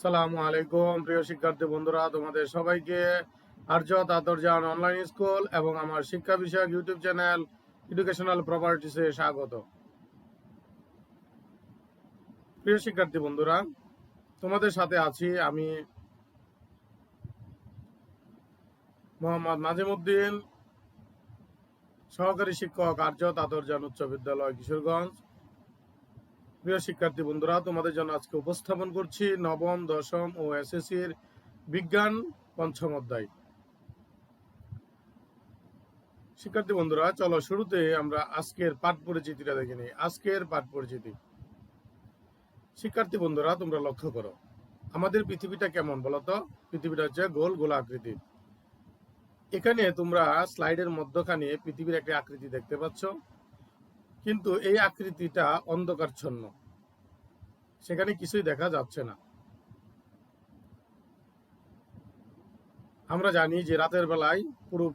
আসসালামু আলাইকুম প্রিয় শিক্ষার্থী বন্ধুরা, তোমাদের সবাইকে আর্য তাতরজান অনলাইন স্কুল এবং আমার শিক্ষা বিষয়ক ইউটিউব চ্যানেল এডুকেশনাল প্রপার্টিসে স্বাগত। প্রিয় শিক্ষার্থী বন্ধুরা, তোমাদের সাথে আছি আমি মোহাম্মদ নাজিমউদ্দিন, সহকারী শিক্ষক আর্য তাতরজান উচ্চ বিদ্যালয় কিশোরগঞ্জ। প্রিয় শিক্ষার্থী বন্ধুরা, তোমাদের জন্য আজকে উপস্থাপন করছি নবম, দশম ও এসএসসির বিজ্ঞান পঞ্চম অধ্যায়। শিক্ষার্থী বন্ধুরা, চলো শুরুতে আমরা আজকের পাঠ পরিচিতিটা দেখে নিই। আজকের পাঠ পরিচিতি। শিক্ষার্থী বন্ধুরা, তোমরা লক্ষ্য করো, আমাদের পৃথিবীটা কেমন বলতো? পৃথিবীটা হচ্ছে গোল গোলা আকৃতির। এখানে তোমরা স্লাইডের মধ্যখানে পৃথিবীর একটা আকৃতি দেখতে পাচ্ছ, কিন্তু এই আকৃতিটা অন্ধকারচ্ছন্ন, সেখানে কিছুই দেখা যাচ্ছে না। আমরা জানি যে রাতের বেলায় পুরো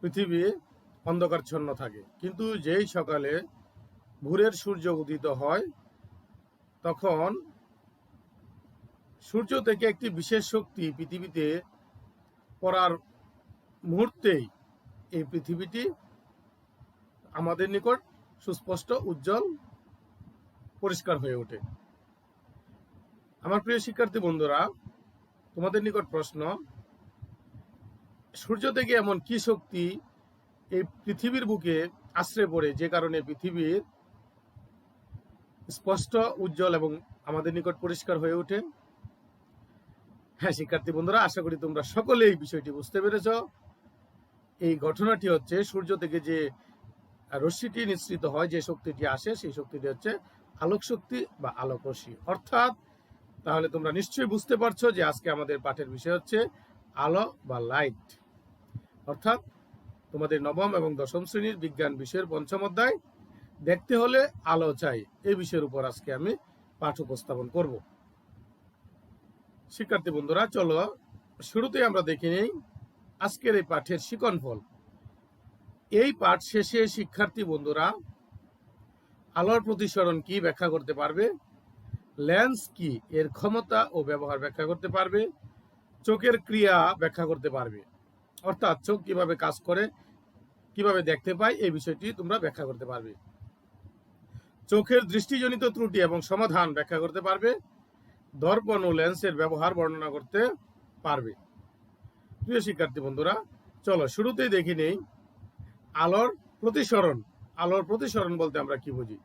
পৃথিবী অন্ধকারচ্ছন্ন থাকে, কিন্তু যেই সকালে ভোরের সূর্য উদিত হয় তখন সূর্য থেকে একটি বিশেষ শক্তি পৃথিবীতে পড়ার মুহূর্তেই এই পৃথিবীটি আমাদের নিকট সুস্পষ্ট, উজ্জ্বল, পরিষ্কার হয়ে ওঠে। আমার প্রিয় শিক্ষার্থী বন্ধুরা, তোমাদের নিকট প্রশ্ন, সূর্য থেকে এমন কি শক্তি এই পৃথিবীর বুকে আশ্রে পড়ে যে কারণে পৃথিবীর স্পষ্ট, উজ্জ্বল এবং আমাদের নিকট পরিষ্কার হয়ে ওঠে? হ্যাঁ শিক্ষার্থী বন্ধুরা, আশা করি তোমরা সকলেই বিষয়টি বুঝতে পেরেছ। এই ঘটনাটি হচ্ছে সূর্য থেকে যে রশ্মিটি নিঃসৃত হয়, যে শক্তিটি আসে, সেই শক্তিটি হচ্ছে আলোক শক্তি বা আলোক রশ্মি। অর্থাৎ তাহলে তোমরা নিশ্চয়ই বুঝতে পারছো যে আজকে আমাদের পাঠের বিষয় হচ্ছে আলো বা লাইট। অর্থাৎ তোমাদের নবম এবং দশম শ্রেণীর বিজ্ঞান বিষয়ের পঞ্চম অধ্যায় দেখতে হলে আলো চাই, এই বিষয়ের উপর আজকে আমি পাঠ উপস্থাপন করব। শিক্ষার্থী বন্ধুরা, চলো শুরুতে আমরা দেখে নেই আজকের এই পাঠের শিকনফল। এই পাঠ শেষে শিক্ষার্থী বন্ধুরা আলোর প্রতিসরণ কি ব্যাখ্যা করতে পারবে, লেন্স কি এর ক্ষমতা ও ব্যবহার ব্যাখ্যা করতে পারবে, চোখের ক্রিয়া ব্যাখ্যা করতে পারবে, অর্থাৎ চোখ কিভাবে কাজ করে, কিভাবে দেখতে পায়, এই বিষয়টি তোমরা ব্যাখ্যা করতে পারবে। চোখের দৃষ্টিজনিত ত্রুটি এবং সমাধান ব্যাখ্যা করতে পারবে, দর্পণ ও লেন্সের ব্যবহার বর্ণনা করতে পারবে। প্রিয় শিক্ষার্থী বন্ধুরা, চলো শুরুতেই দেখে নেই আলোর প্রতিসরণ। আলোর প্রতিসরণ বলতে আমরা কি বুঝি?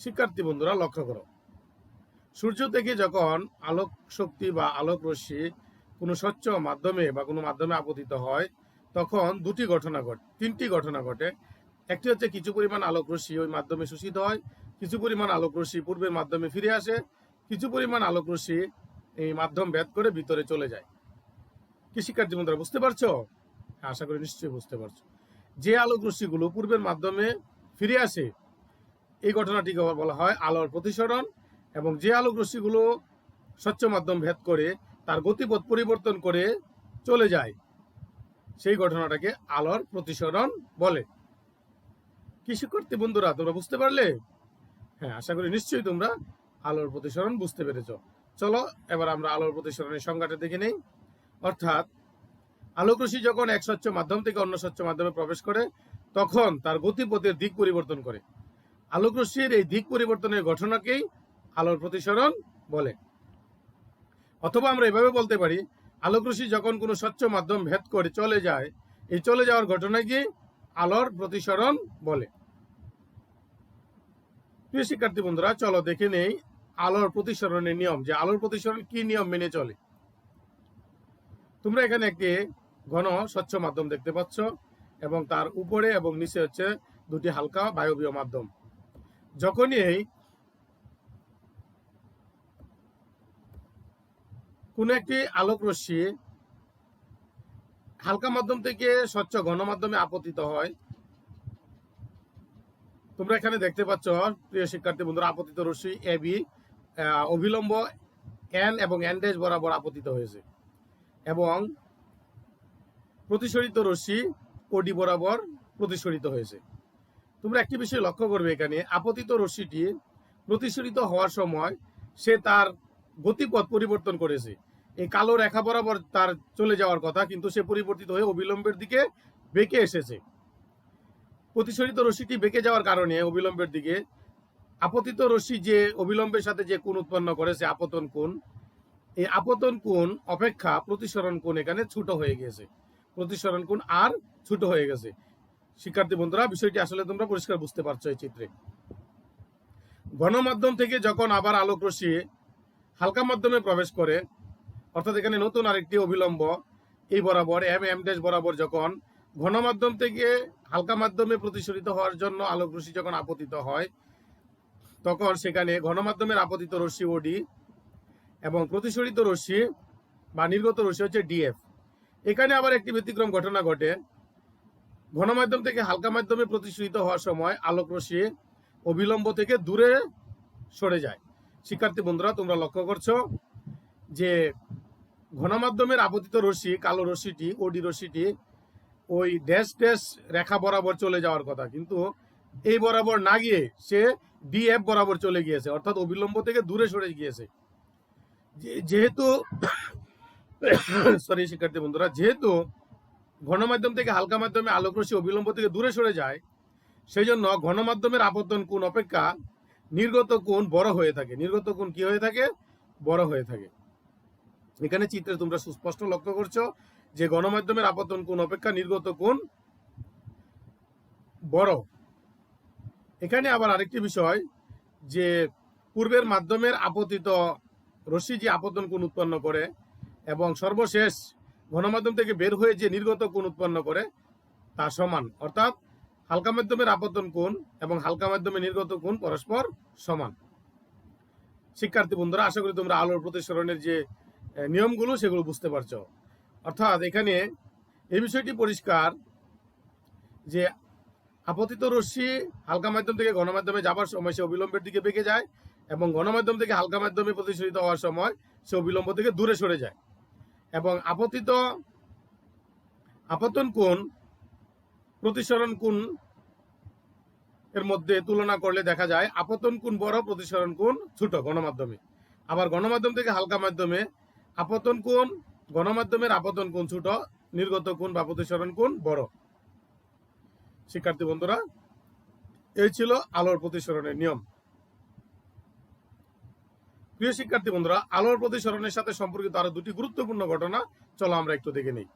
শিক্ষার্থী বন্ধুরা লক্ষ্য করো, সূর্য থেকে যখন আলোক শক্তি বা আলোক রশ্মি কোনো স্বচ্ছ মাধ্যমে বা কোনো মাধ্যমে আপতিত হয় তখন তিনটি ঘটনা ঘটে। একটি হচ্ছে কিছু পরিমাণ আলোক রশ্মি ওই মাধ্যমে শোষিত হয়, কিছু পরিমাণ আলোক রশ্মি পূর্বের মাধ্যমে ফিরে আসে, কিছু পরিমাণ আলোক রশ্মি এই মাধ্যম ভেদ করে ভিতরে চলে যায়। কি শিক্ষার্থী বন্ধুরা বুঝতে পারছো? আশা করি নিশ্চয়ই বুঝতে পারছো। যে আলোক রশ্মিগুলো পূর্বের মাধ্যমে ফিরে আসে এই ঘটনাটিকে বলা হয় আলোর প্রতিসরণ, এবং যে আলোক রশ্মিগুলো স্বচ্ছ মাধ্যম ভেদ করে তার গতিপথ পরিবর্তন করে চলে যায় সেই ঘটনাটাকে আলোর প্রতিসরণ বলে। কি শিক্ষার্থী বন্ধুরা তোমরা বুঝতে পারলে? হ্যাঁ, আশা করি নিশ্চয়ই তোমরা আলোর প্রতিসরণ বুঝতে পেরেছ। চলো এবার আমরা আলোর প্রতিসরণের সংজ্ঞাটা দেখে নেই। অর্থাৎ আলোক রশ্মি যখন এক স্বচ্ছ মাধ্যম থেকে অন্য স্বচ্ছ মাধ্যমে প্রবেশ করে তখন তার গতিপথের দিক পরিবর্তন করে। আলোক রশ্মির এই দিক পরিবর্তনের ঘটনাকেই আলোর প্রতিসরণ বলে। অথবা আমরা এভাবে বলতে পারি, আলোক রশ্মি যখন কোনো স্বচ্ছ মাধ্যম ভেদ করে চলে যায়, এই চলে যাওয়ার ঘটনাকে আলোর প্রতিসরণ বলে। প্রিয় শিক্ষার্থী বন্ধুরা, চলো দেখে নেই আলোর প্রতিসরণের নিয়ম, যে আলোর প্রতিসরণ কি নিয়ম মেনে চলে। তোমরা এখানে একটি ঘন স্বচ্ছ মাধ্যম দেখতে পাচ্ছ এবং তার উপরে এবং নিচে হচ্ছে দুটি হালকা বায়বীয় মাধ্যম। যখনই কোন একটি আলোক রশ্মি হালকা মাধ্যম থেকে স্বচ্ছ ঘন মাধ্যমে আপতিত হয়, তোমরা এখানে দেখতে পাচ্ছ প্রিয় শিক্ষার্থী বন্ধুরা, আপতিত রশ্মি এবি অভিলম্ব এন এবং এন ড্যাশ বরাবর আপতিত হয়েছে, এবং প্রতিসরিত রশ্মি ওডি বরাবর প্রতিসরিত হয়েছে। তোমরা একটি বিষয় লক্ষ্য করবে, এখানে আপতিত রশ্মিটি প্রতিসরিত হওয়ার সময় সে তার গতিপথ পরিবর্তন করেছে। এই কালো রেখা বরাবর তার চলে যাওয়ার কথা, কিন্তু সে পরিবর্তিত হয়ে অবিলম্বের দিকে বেঁকে এসেছে। প্রতিসরিত রশ্মিটি বেঁকে যাওয়ার কারণে অবিলম্বের দিকে আপতিত রশ্মি যে অবিলম্বের সাথে যে কোণ উৎপন্ন করেছে আপতন কোণ, এই আপতন কোণ অপেক্ষা প্রতিসরণ কোণ এখানে ছোট হয়ে গেছে, প্রতিসরণ কোণ আর ছোট হয়ে গেছে। শিক্ষার্থী বন্ধুরা, বিষয়টি আসলে তোমরা পরিষ্কার বুঝতে পারছো এই চিত্রে। ঘনমাধ্যম থেকে যখন আবার আলোক রশ্মি হালকা মাধ্যমে প্রবেশ করে, অর্থাৎ এখানে নতুন আরেকটি অবিলম্ব এই বরাবর এম ড্যাশ বরাবর যখন ঘনমাধ্যম থেকে হালকা মাধ্যমে প্রতিসরিত হওয়ার জন্য আলোক রশ্মি যখন আপতিত হয়, তখন সেখানে ঘনমাধ্যমের আপতিত রশ্মি ওডি এবং প্রতিসরিত রশ্মি বা নির্গত রশ্মি হচ্ছে ডিএফ। এখানে আবার একটি ব্যতিক্রম ঘটনা ঘটে। ঘনমাধ্যম থেকে হালকা মাধ্যমে প্রতিসরিত হওয়ার সময় আলোক রশ্মি অবিলম্ব থেকে দূরে সরে যায়। শিক্ষার্থী বন্ধুরা, তোমরা লক্ষ্য করছো যে ঘনমাধ্যমের আপতিত রশ্মি কালো রশ্মিটি ওডি রশ্মিটি ওই ড্যাশ ড্যাশ রেখা বরাবর চলে যাওয়ার কথা, কিন্তু এই বরাবর না গিয়ে সে ডিএফ বরাবর চলে গিয়েছে, অর্থাৎ অবিলম্ব থেকে দূরে সরে গিয়েছে। যেহেতু সরি শিক্ষার্থী বন্ধুরা, যেহেতু ঘনমাধ্যম থেকে হালকা মাধ্যমে আলোক রশ্মি অবিলম্ব থেকে দূরে সরে যায়, সেই জন্য ঘনমাধ্যমের আপতন কোণ অপেক্ষা নির্গত কোণ বড় হয়ে থাকে। নির্গত কোণ কি হয়ে থাকে? বড় হয়ে থাকে। এখানে চিত্রে তোমরা সুস্পষ্ট লক্ষ্য করছো যে গণমাধ্যমের আপতন কোণ অপেক্ষা নির্গত কোণ বড়। এখানে আবার আরেকটি বিষয়, যে পূর্বের মাধ্যমের আপতিত রশ্মি যে আপতন কোণ উৎপন্ন করে এবং সর্বশেষ ঘনমাধ্যম থেকে বের হয়ে যে নির্গত কোণ উৎপন্ন করে তা সমান, অর্থাৎ হালকা মাধ্যমের আপতন কোণ এবং হালকা মাধ্যমে নির্গত কোণ পরস্পর সমান। শিক্ষার্থী বন্ধুরা, আশা করি তোমরা আলোর প্রতিসরণের যে নিয়মগুলো সেগুলো বুঝতে পারছো। অর্থাৎ এখানে এই বিষয়টি পরিষ্কার যে আপতিত রশ্মি হালকা মাধ্যম থেকে গণমাধ্যমে যাবার সময় সে অবিলম্বের দিকে বেঁকে যায় এবং গণমাধ্যম থেকে হালকা মাধ্যমে প্রতিসরিত হওয়ার সময় সে অবিলম্ব থেকে দূরে সরে যায়। এবং আপতন কোণ প্রতিসরণ কোণ এর মধ্যে তুলনা করলে দেখা যায় আপতন কোণ বড়, প্রতিসরণ কোণ ছোট গণমাধ্যমে। আবার গণমাধ্যম থেকে হালকা মাধ্যমে আপতন কোণ, গণমাধ্যমের আপতন কোণ ছোট, নির্গত কোণ বা প্রতিসরণ কোণ বড়। শিক্ষার্থী বন্ধুরা, এই ছিল আলোর প্রতিসরণের নিয়ম। প্রিয় শিক্ষার্থী বন্ধুরা, আলোর প্রতিসরণের সাথে সম্পর্কিত আরো দুটি গুরুত্বপূর্ণ ঘটনা চলো আমরা একটু দেখে নিই।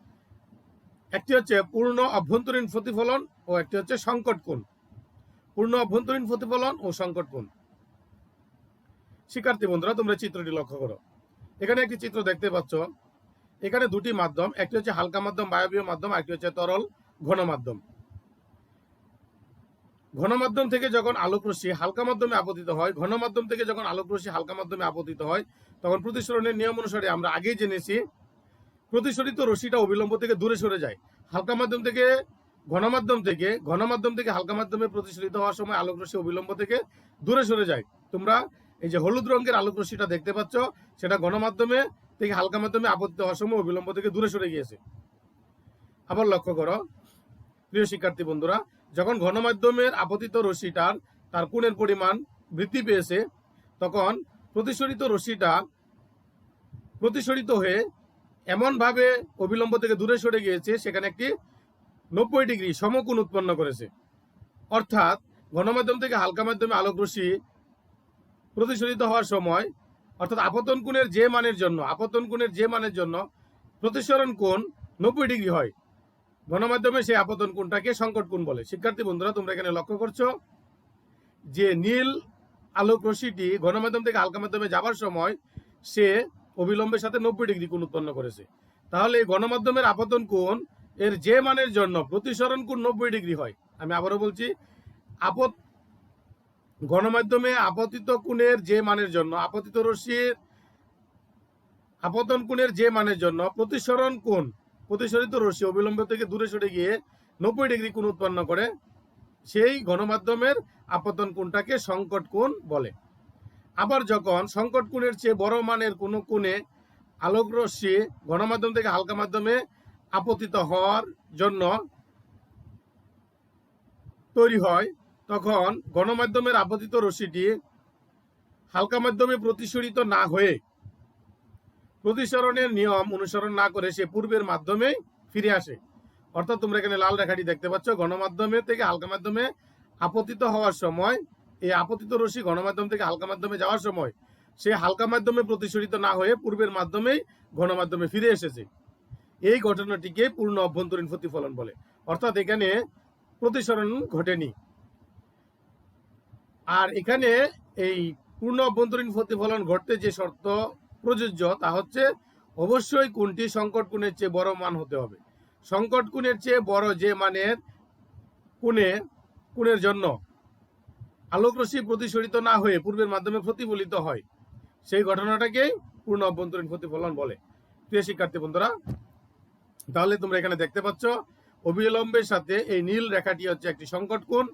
একটি হচ্ছে পূর্ণ অভ্যন্তরীণ প্রতিফলন ও একটি হচ্ছে সংকট কোণ। পূর্ণ অভ্যন্তরীণ প্রতিফলন ও সংকট কোণ। শিক্ষার্থী বন্ধুরা, তোমরা চিত্রটি লক্ষ্য করো। এখানে একটি চিত্র দেখতে পাচ্ছ। এখানে দুটি মাধ্যম, একটি হচ্ছে হালকা মাধ্যম বায়বীয় মাধ্যম, একটি হচ্ছে তরল ঘন মাধ্যম। ঘনমাধ্যম থেকে যখন আলোক রশ্মি হালকা মাধ্যমে আপতিত হয়, ঘনমাধ্যম থেকে যখন আলোক রশ্মি হালকা মাধ্যমে আপতিত হয়, তখন প্রতিসরণের নিয়ম অনুসারে আমরা আগেই জেনেছি প্রতিসরিত রশ্মিটা অবিলম্ব থেকে দূরে সরে যায়। হালকা মাধ্যম থেকে ঘনমাধ্যম থেকে হালকা মাধ্যমে প্রতিসরিত হওয়ার সময় আলোক রশ্মি অবিলম্ব থেকে দূরে সরে যায়। তোমরা এই যে হলুদ রঙের আলোক রশ্মিটা দেখতে পাচ্ছ, সেটা ঘনমাধ্যমে থেকে হালকা মাধ্যমে আপতিত হওয়ার সময় অবিলম্ব থেকে দূরে সরে গিয়েছে। আবার লক্ষ্য করো প্রিয় শিক্ষার্থী বন্ধুরা, যখন ঘনমাধ্যমের আপতিত রশ্মিটার তার কোণের পরিমাণ বৃদ্ধি পেয়েছে, তখন প্রতিসরিত রশ্মিটা প্রতিসরিত হয়ে এমনভাবে অবিলম্ব থেকে দূরে সরে গিয়েছে, সেখানে একটি 90 ডিগ্রি সমকোণ উৎপন্ন করেছে। অর্থাৎ ঘনমাধ্যম থেকে হালকা মাধ্যমে আলোক রশ্মি প্রতিসরিত হওয়ার সময়, অর্থাৎ আপতন কোণের যে মানের জন্য প্রতিসরণ কোণ 90 ডিগ্রি হয়, গণমাধ্যমে সেই আপতন কোণটাকে সংকট কোণ বলে। শিক্ষার্থী বন্ধুরা, তোমরা এখানে লক্ষ্য করছো যে নীল আলোক রশ্মিটি গণমাধ্যম থেকে হালকা মাধ্যমে যাবার সময় সে অবিলম্বের সাথে 90 ডিগ্রি কোণ উৎপন্ন করেছে। তাহলে গণমাধ্যমের আপতন কোণ এর যে মানের জন্য প্রতিসরণ কোণ 90 ডিগ্রি হয়। আমি আবারও বলছি, গণমাধ্যমে আপতিত কোণের যে মানের জন্য, আপতিত রশ্মির আপতন কোণের যে মানের জন্য প্রতিসরিত রশ্মি অবিলম্ব থেকে দূরে সরে গিয়ে 90 ডিগ্রি কোণ উৎপন্ন করে, সেই গণমাধ্যমের আপতন কোণটাকে সংকট কোণ বলে। আবার যখন সংকট কোণের চেয়ে বড় মানের কোনো কোণে আলোক রশ্মি গণমাধ্যম থেকে হালকা মাধ্যমে আপতিত হওয়ার জন্য তৈরি হয়, তখন গণমাধ্যমের আপতিত রশ্মিটি হালকা মাধ্যমে প্রতিসরিত না হয়ে প্রতিসরণের নিয়ম অনুসরণ না করে সে পূর্বের মাধ্যমেই ফিরে আসে। অর্থাৎ তোমরা এখানে লাল রেখাটি দেখতে পাচ্ছ, গণমাধ্যমে থেকে হালকা মাধ্যমে আপতিত হওয়ার সময় এই আপতিত রশ্মি গণমাধ্যম থেকে হালকা মাধ্যমে যাওয়ার সময় সে হালকা মাধ্যমে প্রতিসরিত না হয়ে পূর্বের মাধ্যমেই ঘনমাধ্যমে ফিরে এসেছে। এই ঘটনাটিকে পূর্ণ অভ্যন্তরীণ প্রতিফলন বলে। অর্থাৎ এখানে প্রতিসরণ ঘটেনি। আর এখানে এই পূর্ণ অভ্যন্তরীণ প্রতিফলন ঘটতে যে শর্ত প্রযোজ্য তা হচ্ছে অবশ্যই কোণটি সংকট কোণের চেয়ে বড় মান হতে হবে। সংকট কোণের চেয়ে বড় যে মানের কোণের জন্য আলোক রশ্মি প্রতিসরিত না হয়ে পূর্বের মাধ্যমে প্রতিফলিত হয় সেই ঘটনাটাকেই পূর্ণ অভ্যন্তরীণ প্রতিফলন বলে। প্রিয় শিক্ষার্থী বন্ধুরা, তাহলে তোমরা এখানে দেখতে পাচ্ছ অবিলম্বের সাথে এই নীল রেখাটি হচ্ছে একটি সংকট কোণ,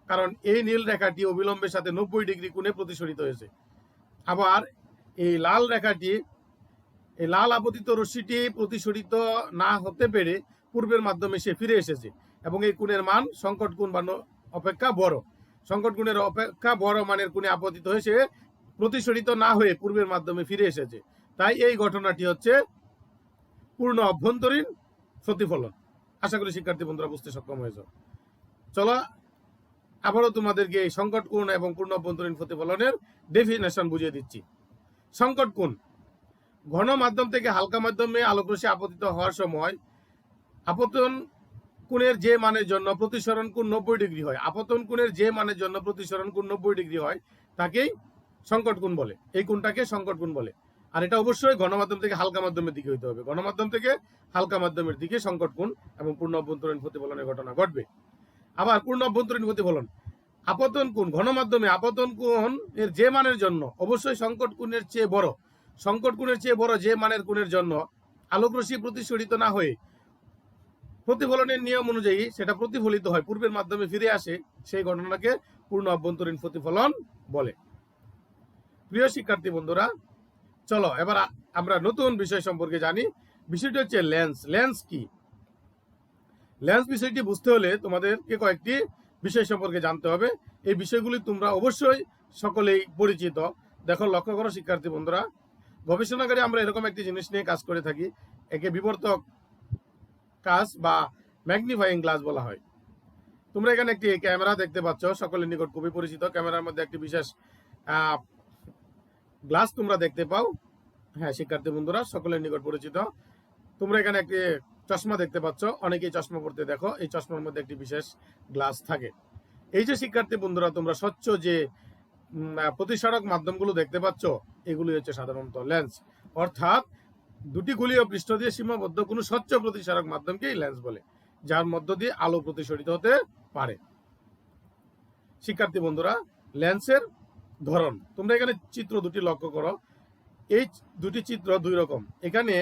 কারণ এই নীল রেখাটি অবিলম্বের সাথে 90 ডিগ্রি কোণে প্রতিসরিত হয়েছে। আবার এই লাল রেখাটি, এই লাল আপতিত রশ্মিটি প্রতিসরিত না হতে পেরে পূর্বের মাধ্যমে সে ফিরে এসেছে এবং এই কোণের মান সংকট কোণ বা অপেক্ষা বড়। সংকট কোণের অপেক্ষা বড় মানের কোণে আপতিত হয়ে সে প্রতিসরিত না হয়ে পূর্বের মাধ্যমে ফিরে এসেছে। তাই এই ঘটনাটি হচ্ছে পূর্ণ অভ্যন্তরীণ প্রতিফলন। আশা করি শিক্ষার্থী বন্ধুরা বুঝতে সক্ষম হয়েছে। চলো আবারও তোমাদেরকে এই সংকট কোণ এবং পূর্ণ অভ্যন্তরীণ প্রতিফলনের ডেফিনেশন বুঝিয়ে দিচ্ছি। সংকট কোণ, ঘন মাধ্যম থেকে হালকা মাধ্যমে আলোক রশ্মি আপতিত হওয়ার সময় আপতন কোণের যে মানের জন্য প্রতিসরণ কোণ 90 ডিগ্রি হয়, আপতন কোণের যে মানের জন্য প্রতিসরণ কোণ 90 ডিগ্রি হয় তাকেই সংকট কোণ বলে। এই কোণটাকে সংকট কোণ বলে। আর এটা অবশ্যই গণমাধ্যম থেকে হালকা মাধ্যমের দিকে হইতে হবে। গণমাধ্যম থেকে হালকা মাধ্যমের দিকে সংকট কোণ এবং পূর্ণ অভ্যন্তরীণ প্রতিফলনের ঘটনা ঘটবে। আবার পূর্ণ অভ্যন্তরীণ প্রতিফলন, আপতন কোণ, ঘনমাধ্যমে আপতন কোণ এর যে মানের জন্য অবশ্যই সংকট কোণের চেয়ে বড়, সংকট কোণের চেয়ে বড় যে মানের কোণের জন্য আলোক রশ্মি প্রতিসরিত না হয়ে প্রতিফলনের নিয়ম অনুযায়ী সেটা প্রতিফলিত হয়, পূর্বের মাধ্যমে ফিরে আসে, সেই ঘটনাকে পূর্ণ অভ্যন্তরীণ প্রতিফলন বলে। প্রিয় শিক্ষার্থী বন্ধুরা, চলো এবার আমরা নতুন বিষয় সম্পর্কে জানি। বিষয়টি হচ্ছে লেন্স। লেন্স কি? লেন্স বিষয়টি বুঝতে হলে তোমাদেরকে কয়েকটি বিষয় সম্পর্কে জানতে হবে। এই বিষয়গুলি তোমরা অবশ্যই সকলেই পরিচিত। দেখো, লক্ষ্য করো শিক্ষার্থী বন্ধুরা, গবেষণাগারে আমরা এরকম একটি জিনিস নিয়ে কাজ করে থাকি, একে বিবর্তক কাচ বা ম্যাগনিফাইং গ্লাস বলা হয়। তোমরা এখানে একটি ক্যামেরা দেখতে পাচ্ছ, সকলের নিকট খুবই পরিচিত। ক্যামেরার মধ্যে একটি বিশেষ গ্লাস তোমরা দেখতে পাও। হ্যাঁ শিক্ষার্থী বন্ধুরা, সকলের নিকট পরিচিত। তোমরা এখানে একটি চশমা দেখতে পাচ্ছ, অনেকেই চশমা পড়তে দেখো। এই চশমার মধ্যে একটি বিশেষ গ্লাস থাকে। এই যে শিক্ষার্থী বন্ধুরা, তোমরা স্বচ্ছ যে প্রতিসরক মাধ্যমগুলো দেখতে পাচ্ছ, এগুলি হচ্ছে সাধারণত লেন্স। অর্থাৎ দুটি গোলীয় পৃষ্ঠ দিয়ে সীমাবদ্ধ কোনো স্বচ্ছ প্রতিসরক মাধ্যমকেই লেন্স বলে, যার মধ্য দিয়ে আলো প্রতিসরিত হতে পারে। শিক্ষার্থী বন্ধুরা, লেন্সের ধরন তোমরা এখানে চিত্র দুটি লক্ষ্য করো। এই দুটি চিত্র দুই রকম। এখানে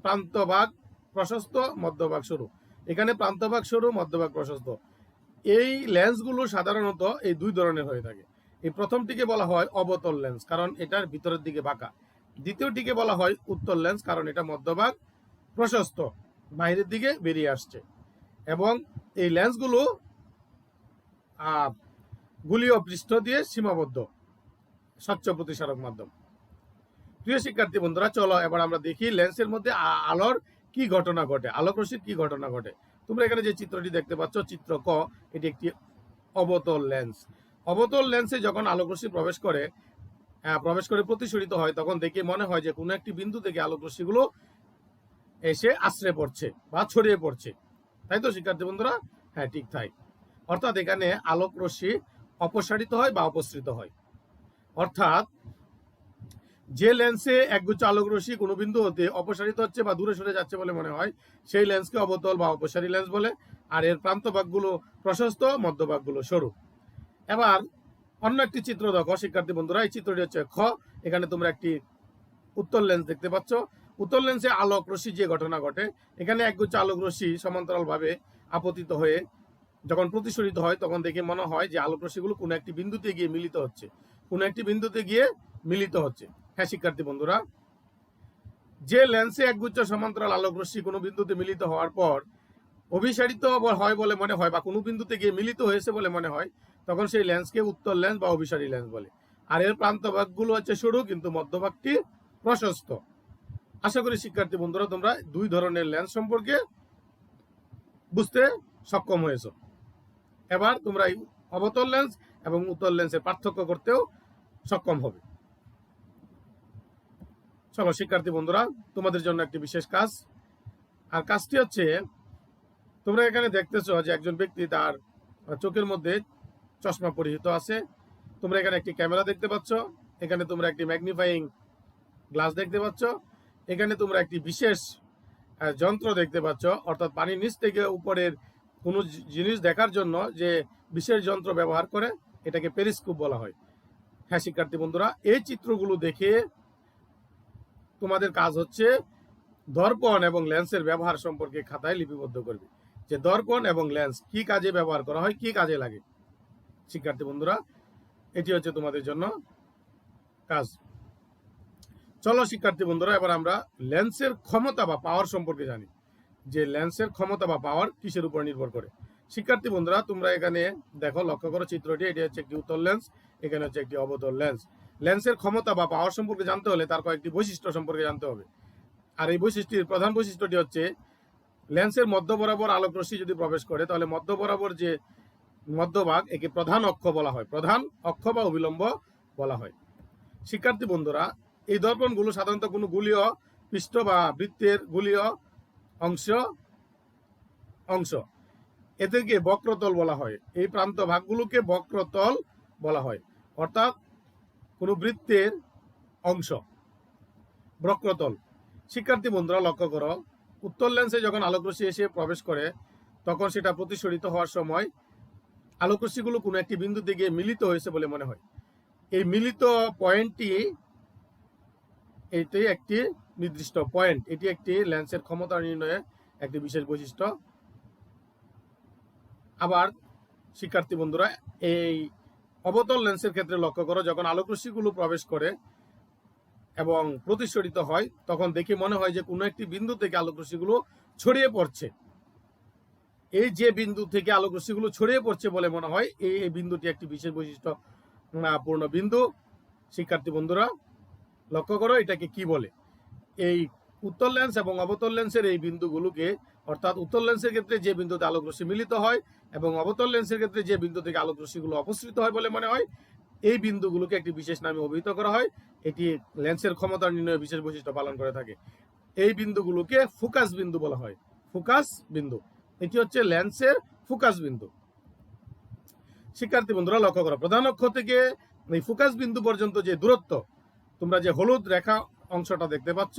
প্রান্তভাগ প্রশস্ত, মধ্যভাগ সরু। এখানে প্রান্তভাগ সরু, মধ্যভাগ প্রশস্ত। এই লেন্সগুলো সাধারণত এই দুই ধরনের হয়ে থাকে। এই প্রথমটিকে বলা হয় অবতল লেন্স, কারণ এটার ভিতরের দিকে বাঁকা। দ্বিতীয়টিকে বলা হয় উত্তল লেন্স, কারণ এটা মধ্যভাগ প্রশস্ত, বাইরের দিকে বেরিয়ে আসছে। এবং এই লেন্সগুলো গোলীয় পৃষ্ঠ দিয়ে সীমাবদ্ধ, স্বচ্ছ প্রতিসরক মাধ্যম। প্রিয় শিক্ষার্থী বন্ধুরা, চলো এবার আমরা দেখি লেন্সের মধ্যে আলোর কি ঘটনা ঘটে, আলোক রশ্মির কি ঘটনা ঘটে। তোমরা এখানে যে চিত্রটি দেখতে পাচ্ছ, চিত্র ক, এটি একটি অবতল লেন্স। অবতল লেন্সে যখন আলোক রশ্মি প্রবেশ করে প্রতিসরিত হয়, তখন দেখে মনে হয় যে কোনো একটি বিন্দু থেকে আলোক রশ্মিগুলো এসে আশ্রে পড়ছে বা ছড়িয়ে পড়ছে। তাই তো শিক্ষার্থী বন্ধুরা? হ্যাঁ, ঠিক তাই। অর্থাৎ এখানে আলোক রশ্মি অপসারিত হয় বা অপসৃত হয়। অর্থাৎ যে লেন্সে একগুচ্ছ আলোক রশ্মি কোনো বিন্দু হতে অপসারিত হচ্ছে বা দূরে সরে যাচ্ছে বলে মনে হয়, সেই লেন্সকে অবতল বা অপসারী লেন্স বলে। আর এর প্রান্তভাগগুলো প্রশস্ত, মধ্যভাগগুলো সরু। এবার অন্য একটি চিত্র দেখো শিক্ষার্থী বন্ধুরা, এই চিত্রটি হচ্ছে খ। এখানে তোমরা একটি উত্তল লেন্স দেখতে পাচ্ছ। উত্তল লেন্সে আলোক রশ্মি যে ঘটনা ঘটে, এখানে একগুচ্ছ আলোক রশ্মি সমান্তরালভাবে আপতিত হয়ে যখন প্রতিসরিত হয়, তখন দেখে মনে হয় যে আলোক রশ্মিগুলো কোনো একটি বিন্দুতে গিয়ে মিলিত হচ্ছে, কোনো একটি বিন্দুতে গিয়ে মিলিত হচ্ছে। হ্যাঁ শিক্ষার্থী বন্ধুরা, যে লেন্সে একগুচ্ছ সমান্তরাল আলোক রশ্মি কোনো বিন্দুতে মিলিত হওয়ার পর অভিসারিত হয় বলে মনে হয় বা কোনো বিন্দুতে গিয়ে মিলিত হয়েছে বলে মনে হয়, তখন সেই লেন্সকে উত্তল লেন্স বা অভিসারী লেন্স বলে। আর এর প্রান্তভাগগুলো হচ্ছে সরু, কিন্তু মধ্যভাগটি প্রশস্ত। আশা করি শিক্ষার্থী বন্ধুরা তোমরা দুই ধরনের লেন্স সম্পর্কে বুঝতে সক্ষম হয়েছো। এবার তোমরা এই অবতল লেন্স এবং উত্তল লেন্সের পার্থক্য করতেও সক্ষম হবে। চলো শিক্ষার্থী বন্ধুরা, তোমাদের জন্য একটি বিশেষ কাজ। আর কাজটি হচ্ছে, তোমরা এখানে দেখতেছো যে একজন ব্যক্তি তার চোখের মধ্যে চশমা পরিহিত আছে। তোমরা এখানে একটি ক্যামেরা দেখতে পাচ্ছ, এখানে তোমরা একটি ম্যাগনিফাইং গ্লাস দেখতে পাচ্ছ, এখানে তোমরা একটি বিশেষ যন্ত্র দেখতে পাচ্ছ, অর্থাৎ পানির নিচ থেকে উপরের কোনো জিনিস দেখার জন্য যে বিশেষ যন্ত্র ব্যবহার করে, এটাকে পেরিস্কোপ বলা হয়। হ্যাঁ শিক্ষার্থী বন্ধুরা, এই চিত্রগুলো দেখে তোমাদের কাজ হচ্ছে দর্পণ এবং লেন্সের ব্যবহার সম্পর্কে খাতায় লিপিবদ্ধ করবে, যে দর্পণ এবং লেন্স কি কাজে ব্যবহার করা হয়, কি কাজে লাগে। শিক্ষার্থী বন্ধুরা, এটি হচ্ছে তোমাদের জন্য কাজ। চলো শিক্ষার্থী বন্ধুরা, এবার আমরা লেন্সের ক্ষমতা বা পাওয়ার সম্পর্কে জানি, যে লেন্সের ক্ষমতা বা পাওয়ার কিসের উপর নির্ভর করে। শিক্ষার্থী বন্ধুরা, তোমরা এখানে দেখো, লক্ষ্য করো চিত্রটি, এটি হচ্ছে একটি উত্তল লেন্স, এখানে হচ্ছে একটি অবতল লেন্স। লেন্সের ক্ষমতা বা পাওয়ার সম্পর্কে জানতে হলে তার কয়েকটি বৈশিষ্ট্য সম্পর্কে জানতে হবে। আর এই বৈশিষ্ট্যের প্রধান বৈশিষ্ট্যটি হচ্ছে, লেন্সের মধ্য বরাবর আলোক রশ্মি যদি প্রবেশ করে, তাহলে মধ্য বরাবর যে মধ্যভাগ, একে প্রধান অক্ষ বলা হয়, প্রধান অক্ষ বা অবিলম্ব বলা হয়। শিক্ষার্থী বন্ধুরা, এই দর্পণগুলো সাধারণত কোনো গুলীয় পৃষ্ঠ বা বৃত্তের গুলীয় অংশ এদেরকে বক্রতল বলা হয়। এই প্রান্ত ভাগগুলোকে বক্রতল বলা হয়, অর্থাৎ কোনো বৃত্তের অংশ বক্রতল। শিক্ষার্থী বন্ধুরা লক্ষ্য করো, উত্তল লেন্সে যখন আলোক রশ্মি এসে প্রবেশ করে, তখন সেটা প্রতিসরিত হওয়ার সময় আলোক রশ্মিগুলো কোনো একটি বিন্দুতে গিয়ে মিলিত হয়েছে বলে মনে হয়। এই মিলিত পয়েন্টটি, এটি একটি নির্দিষ্ট পয়েন্ট, এটি একটি লেন্সের ক্ষমতা নির্ণয়ের একটি বিশেষ বৈশিষ্ট্য। আবার শিক্ষার্থী বন্ধুরা, এই অবতল লেন্সের ক্ষেত্রে লক্ষ্য করো, যখন আলোক রশ্মিগুলো প্রবেশ করে এবং প্রতিসরিত হয়, তখন দেখে মনে হয় যে কোনো একটি বিন্দু থেকে আলোক রশ্মিগুলো ছড়িয়ে পড়ছে। এই যে বিন্দু থেকে আলোক রশ্মিগুলো ছড়িয়ে পড়ছে বলে মনে হয়, এই বিন্দুটি একটি বিশেষ বৈশিষ্ট্য পূর্ণ বিন্দু। শিক্ষার্থী বন্ধুরা লক্ষ্য করো, এটাকে কি বলে। এই উত্তল লেন্স এবং অবতল লেন্সের এই বিন্দুগুলোকে, অর্থাৎ উত্তল লেন্সের ক্ষেত্রে যে বিন্দুতে আলোক রশ্মি মিলিত হয় এবং অবতল লেন্সের ক্ষেত্রে যে বিন্দু থেকে আলোক রশ্মিগুলো অপসৃত হয় বলে মনে হয়, এই বিন্দুগুলোকে একটি বিশেষ নামে অভিহিত করা হয়। এটি লেন্সের ক্ষমতা নির্ণয়ে বিশেষ বৈশিষ্ট্য পালন করে থাকে। এই বিন্দুগুলোকে ফোকাস বিন্দু বলা হয়, ফোকাস বিন্দু। এটি হচ্ছে লেন্সের ফোকাস বিন্দু। শিক্ষার্থী বন্ধুরা লক্ষ্য করো, প্রধান অক্ষ থেকে এই ফোকাস বিন্দু পর্যন্ত যে দূরত্ব, তোমরা যে হলুদ রেখা অংশটা দেখতে পাচ্ছ,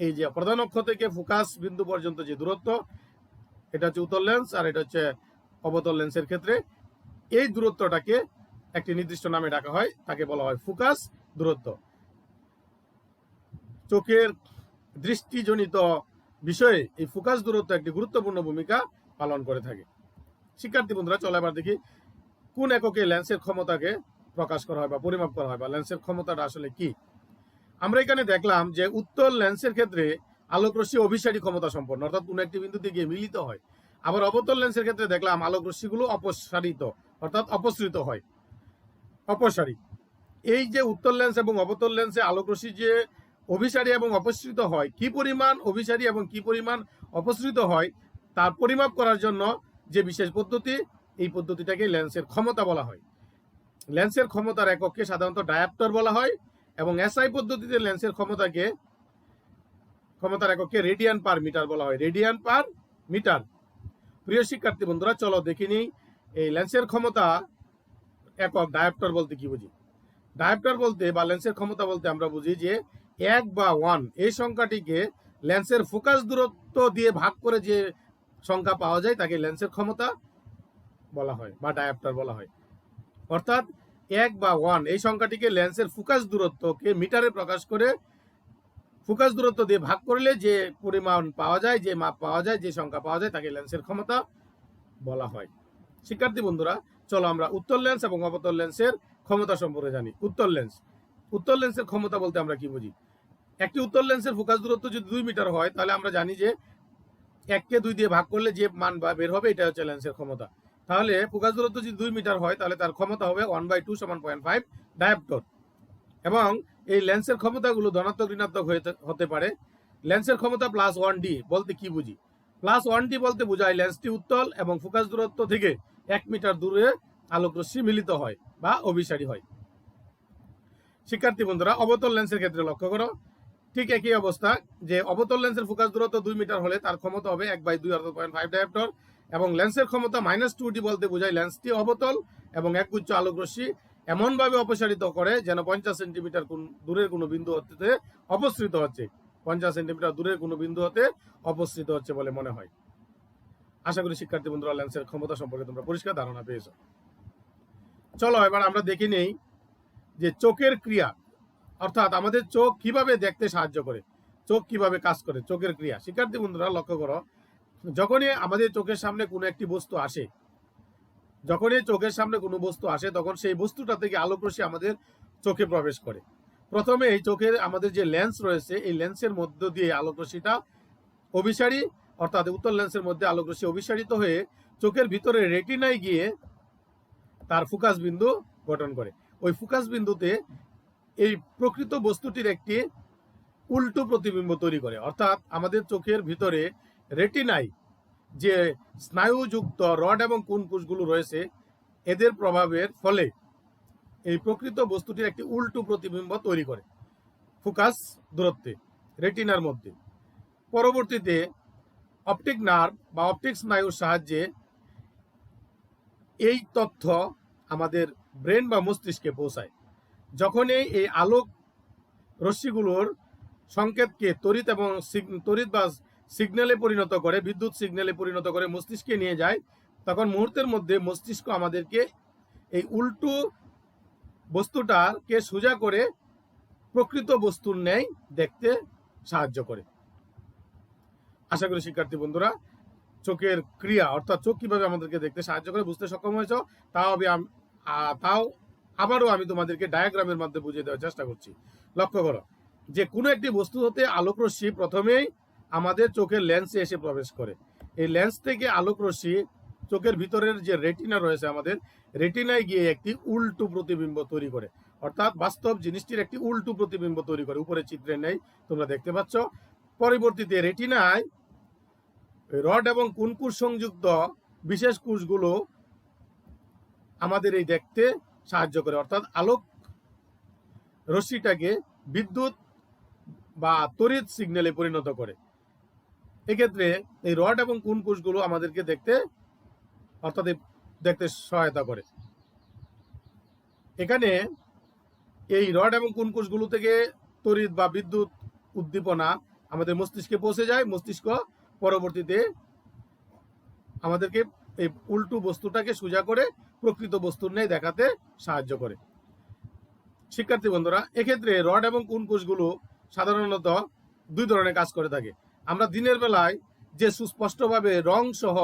এই যে প্রধান অক্ষ থেকে ফোকাস বিন্দু পর্যন্ত যে দূরত্ব, এটা হচ্ছে উত্তল লেন্স আর এটা হচ্ছে অবতল লেন্সের ক্ষেত্রে। এই দূরত্বটাকে একটি নির্দিষ্ট নামে ডাকা হয়, তাকে বলা হয় ফোকাস দূরত্ব। চোখের দৃষ্টিজনিত বিষয়ে এই ফোকাস দূরত্ব একটি গুরুত্বপূর্ণ ভূমিকা পালন করে থাকে। শিক্ষার্থী বন্ধুরা, চলো এবার দেখি কোন এককে লেন্সের ক্ষমতাকে প্রকাশ করা হয় বা পরিমাপ করা হয়, বা লেন্সের ক্ষমতাটা আসলে কি। আমরা এখানে দেখলাম যে উত্তল লেন্সের ক্ষেত্রে আলোক রশ্মি অভিসারী ক্ষমতা সম্পন্ন, অর্থাৎ কোনো একটি বিন্দুতে গিয়ে মিলিত হয়। আবার অবতল লেন্সের ক্ষেত্রে দেখলাম আলোক রশ্মিগুলো অপসারিত, অর্থাৎ অপসৃত হয়, অপসারী। এই যে উত্তল লেন্স এবং অবতল লেন্সে আলোক রশ্মি যে অভিসারী এবং অপসৃত হয়, কি পরিমাণ অভিসারী এবং কি পরিমাণ অপসৃত হয় তার পরিমাপ করার জন্য যে বিশেষ পদ্ধতি, এই পদ্ধতিটাকে লেন্সের ক্ষমতা বলা হয়। লেন্সের ক্ষমতার এককে সাধারণত ডায়াপ্টার বলা হয়, এবং এসআই পদ্ধতিতে লেন্সের ক্ষমতার এককে রেডিয়ান পার মিটার বলা হয়, রেডিয়ান পার মিটার। প্রিয় শিক্ষার্থী বন্ধুরা, চলো দেখে নিই এই লেন্সের ক্ষমতা একক ডায়াপ্টার বলতে কি বুঝি। ডায়াপ্টার বলতে বা লেন্সের ক্ষমতা বলতে আমরা বুঝি যে 1 বা 1 এই সংখ্যাটিকে লেন্সের ফোকাস দূরত্ব দিয়ে ভাগ করে যে সংখ্যা পাওয়া যায় তাকে লেন্সের ক্ষমতা বলা হয় বা ডায়াপ্টার বলা হয়। অর্থাৎ 1 বা 1 এই সংখ্যাটিকে লেন্সের ফোকাস দূরত্বকে মিটারে প্রকাশ করে ফোকাস দূরত্ব দিয়ে ভাগ করলে যে পরিমাণ পাওয়া যায়, যে মাপ পাওয়া যায়, যে সংখ্যা পাওয়া যায়, তাকে লেন্সের ক্ষমতা বলা হয়। শিক্ষার্থী বন্ধুরা, চলো আমরা উত্তল লেন্স এবং অবতল লেন্সের ক্ষমতা সম্পর্কে জানি। উত্তল লেন্সের ক্ষমতা বলতে আমরা কি বুঝি। একটি উত্তল লেন্সের ফোকাস দূরত্ব যদি 2 মিটার হয়, তাহলে আমরা জানি যে 1কে 2 দিয়ে ভাগ করলে যে মান বের হবে, এটা হচ্ছে লেন্সের ক্ষমতা। তাহলে ফোকাস দূরত্ব যদি 2 মিটার হয়, তাহলে তার ক্ষমতা হবে 1/2 = 0.5 ডায়াপ্টার। এবং এই লেন্সের ক্ষমতাগুলো ধনাত্মক ঋণাত্মক হতে পারে। লেন্সের ক্ষমতা +1D বলতে কি বুঝি? +1D বলতে বোঝায় লেন্সটি উত্তল এবং ফোকাস দূরত্ব থেকে 1 মিটার দূরে আলোকরশ্মি মিলিত হয় বা অভিসারী হয়। শিক্ষার্থী বন্ধুরা, অবতল লেন্সের ক্ষেত্রে লক্ষ্য করো, ঠিক একই অবস্থা, যে অবতল লেন্সের ফোকাস দূরত্ব 2 মিটার হলে তার ক্ষমতা হবে 1/2 অর্থাৎ 0.5 ডায়োপ্টার, এবং লেন্সের ক্ষমতা -2D বলতে বোঝায় লেন্সটি অবতল এবং একগুচ্ছ আলোকরশ্মি এমনভাবে অপসারিত করে যেন 50 সেন্টিমিটার দূরের কোনো বিন্দু হতে অপসৃত হচ্ছে, 50 সেন্টিমিটার দূরের কোনো বিন্দু হতে অপসৃত হচ্ছে বলে মনে হয়। আশা করি শিক্ষার্থী বন্ধুরা লেন্সের ক্ষমতা সম্পর্কে তোমরা পরিষ্কার ধারণা পেয়েছো। চলো এবার আমরা দেখে নেই যে চোখের ক্রিয়া, অর্থাৎ আমাদের চোখ কিভাবে দেখতে সাহায্য করে, চোখ কিভাবে কাজ করে, চোখের ক্রিয়া। শিক্ষার্থী বন্ধুরা লক্ষ্য করো, যখনই আমাদের চোখের সামনে কোনো একটি বস্তু আসে, যখনই চোখের সামনে কোনো বস্তু আসে তখন সেই বস্তুটা থেকে আলোকরশ্মি আমাদের চোখে প্রবেশ করে। প্রথমে এই চোখের আমাদের যে লেন্স রয়েছে এই লেন্সের মধ্য দিয়ে আলোকরশ্মিটা অভিসারী, অর্থাৎ উত্তল লেন্সের মধ্যে আলোকরশ্মি অভিসারিত হয়ে চোখের ভিতরে রেটিনায় গিয়ে তার ফোকাস বিন্দু গঠন করে। ওই ফোকাস বিন্দুতে এই প্রকৃত বস্তুটির একটি উল্টো প্রতিবিম্ব তৈরি করে, অর্থাৎ আমাদের চোখের ভিতরে রেটিনায় যে স্নায়ুযুক্ত রড এবং কোন কোষগুলো রয়েছে এদের প্রভাবের ফলে এই প্রকৃত বস্তুটির একটি উল্টো প্রতিবিম্ব তৈরি করে ফোকাস দূরত্বে রেটিনার মধ্যে। পরবর্তীতে অপটিক নার্ভ বা অপটিক স্নায়ুর সাহায্যে এই তথ্য আমাদের ব্রেন বা মস্তিষ্কে পৌঁছায়। যখনই এই আলোক রশ্মিগুলোর সংকেতকে তড়িৎ বা সিগন্যালে পরিণত করে, বিদ্যুৎ সিগন্যালে পরিণত করে মস্তিষ্কে নিয়ে যায়, তখন মুহূর্তের মধ্যে মস্তিষ্ক আমাদেরকে এই উল্টো বস্তুটাকে সোজা করে প্রকৃত বস্তুর ন্যায় দেখতে সাহায্য করে। আশা করি শিক্ষার্থী বন্ধুরা চোখের ক্রিয়া অর্থাৎ চোখ কিভাবে আমাদেরকে দেখতে সাহায্য করে বুঝতে সক্ষম হয়েছ। তাও আবারও আমি তোমাদেরকে ডায়াগ্রামের মাধ্যমে বুঝিয়ে দেওয়ার চেষ্টা করছি। লক্ষ্য করো যে কোনো একটি বস্তু হতে আলোকরশ্মি প্রথমেই আমাদের চোখের লেন্সে এসে প্রবেশ করে। এই লেন্স থেকে আলোকরশ্মি চোখের ভিতরের যে রেটিনা রয়েছে আমাদের রেটিনায় গিয়ে একটি উল্টো প্রতিবিম্ব তৈরি করে, অর্থাৎ বাস্তব জিনিসটির একটি উল্টো প্রতিবিম্ব তৈরি করে, উপরে চিত্রে নেই তোমরা দেখতে পাচ্ছ। পরবর্তীতে রেটিনায় রড এবং কোন কোষ সংযুক্ত বিশেষ কোষগুলো আমাদের এই দেখতে সাহায্য করে, অর্থাৎ আলোক রশ্মিটাকে বিদ্যুৎ বা তড়িৎ সিগন্যালে পরিণত করে। এক্ষেত্রে এই রড এবং কোন কোষগুলো আমাদেরকে দেখতে সহায়তা করে। এখানে এই রড এবং কোন কোষগুলো থেকে তড়িৎ বা বিদ্যুৎ উদ্দীপনা আমাদের মস্তিষ্কে পৌঁছে যায়। মস্তিষ্ক পরবর্তীতে আমাদেরকে এই উল্টো বস্তুটাকে সোজা করে প্রকৃত বস্তুর ন্যায় দেখাতে সাহায্য করে। শিক্ষার্থী বন্ধুরা, এক্ষেত্রে রড এবং কোন কোষগুলো সাধারণত দুই ধরনের কাজ করে থাকে। আমরা দিনের বেলায় যে সুস্পষ্টভাবে রং সহ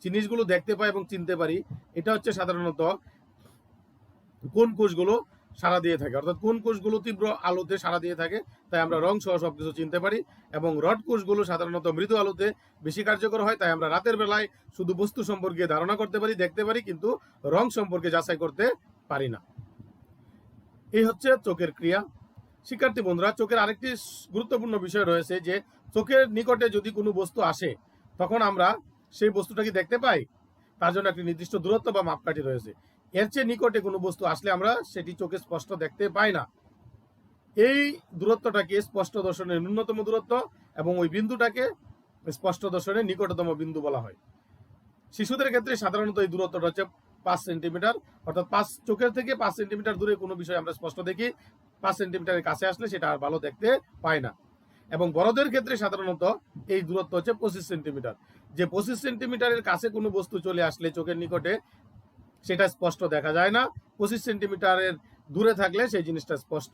জিনিসগুলো দেখতে পাই এবং চিনতে পারি, এটা হচ্ছে সাধারণত কোন কোষগুলো সাড়া দিয়ে থাকে, অর্থাৎ কোন কোষগুলো তীব্র আলোতে সাড়া দিয়ে থাকে, তাই আমরা রং সহ সবকিছু চিনতে পারি। এবং রড কোষগুলো সাধারণত মৃদু আলোতে বেশি কার্যকর হয়, তাই আমরা রাতের বেলায় শুধু বস্তু সম্পর্কে ধারণা করতে পারি, দেখতে পারি, কিন্তু রং সম্পর্কে যাচাই করতে পারি না। এই হচ্ছে চোখের ক্রিয়া। শিক্ষার্থী বন্ধুরা, চোখের আরেকটি গুরুত্বপূর্ণ বিষয় রয়েছে যে চোখের নিকটে যদি কোনো বস্তু আসে তখন আমরা সেই বস্তুটাকে দেখতে পাই, তার জন্য একটি নির্দিষ্ট দূরত্ব বা মাপকাঠি রয়েছে। এর চেয়ে নিকটে কোনো বস্তু আসলে আমরা সেটি চোখে স্পষ্ট দেখতে পাই না। এই দূরত্বটাকে স্পষ্ট দর্শনের ন্যূনতম দূরত্ব এবং ওই বিন্দুটাকে স্পষ্ট দর্শনের নিকটতম বিন্দু বলা হয়। শিশুদের ক্ষেত্রে সাধারণত এই দূরত্বটা হচ্ছে 5 সেন্টিমিটার, অর্থাৎ চোখের থেকে 5 সেন্টিমিটার দূরে কোনো বিষয় আমরা স্পষ্ট দেখি, 5 সেন্টিমিটারের কাছে আসলে সেটা আর ভালো দেখতে পাই না। এবং বড়দের ক্ষেত্রে সাধারণত এই দূরত্ব হচ্ছে 25 সেন্টিমিটার, যে 25 সেন্টিমিটারের কাছে কোনো বস্তু চলে আসলে চোখের নিকটে সেটা স্পষ্ট দেখা যায় না, 25 সেন্টিমিটারের দূরে থাকলে সেই জিনিসটা স্পষ্ট